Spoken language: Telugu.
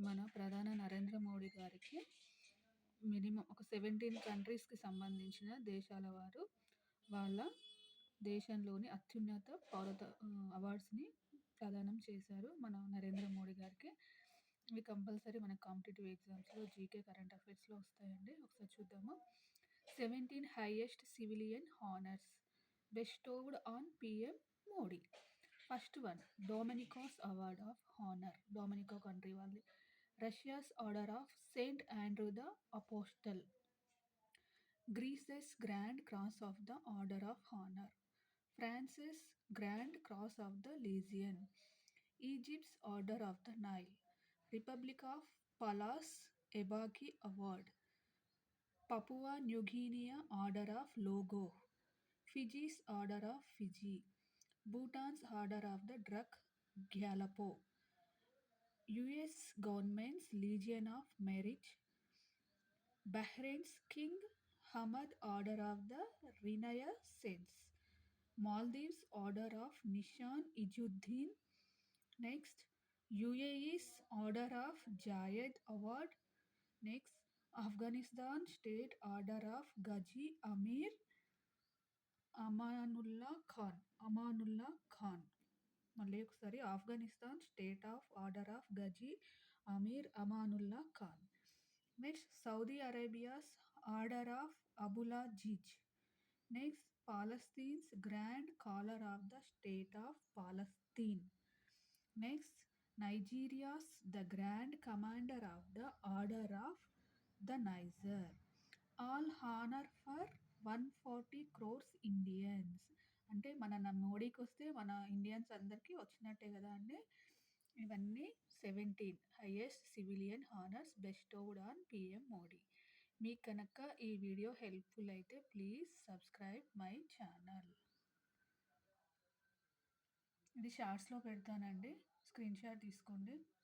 మన ప్రధాన నరేంద్ర మోడీ గారికి మినిమమ్ ఒక 17 కంట్రీస్‌కి సంబంధించిన దేశాల వారు వాళ్ళ దేశంలోని అత్యున్నత అవార్డ్స్‌ని ప్రదానం చేశారు మన నరేంద్ర మోడీ గారికి. ఇవి కంపల్సరీ మన కాంపిటీటివ్ ఎగ్జామ్స్‌లో, జీకే, కరెంట్ అఫైర్స్‌లో వస్తాయండి. ఒకసారి చూద్దాము. 17 highest civilian honours bestowed on PM Modi. First one, Dominico's Award of Honor. Dominico country వాళ్ళది. Russia's Order of Saint Andrew the Apostle. Greece's Grand Cross of the Order of Honor. France's Grand Cross of the Legion. Egypt's Order of the Nile. Republic of Palas Ebaki Award. Papua New Guinea Order of Logo. Fiji's Order of Fiji. Bhutan's Order of the Druk Gyalpo. US Government's Legion of Merit. Bahrain's King Hamad Order of the Renaissance. Maldives Order of Nishan Ijuddin. Next, UAE's Order of Jayed Award. Next, Afghanistan State Order of Ghazi Amir Amanullah Khan. మళ్ళీ ఒకసారి Afghanistan state of order of Ghazi Amir Amanullah Khan. Next Saudi Arabia's order of Abdulaziz. Next Palestine's grand collar of the state of Palestine. Next Nigeria's the grand commander of the order of the Niger. All honour for 140 crores Indians. అంటే మోడీకి వస్తే మన ఇండియన్స్ అందరికీ వచ్చినట్టే కదా అండి. ఇవన్నీ 17 highest civilian honours bestowed on PM Modi. మీకు కనుక ఈ వీడియో హెల్ప్ఫుల్ అయితే ప్లీజ్ సబ్స్క్రైబ్ మై ఛానల్. ఇది షార్ట్స్లో పెడతానండి, స్క్రీన్ షాట్ తీసుకోండి.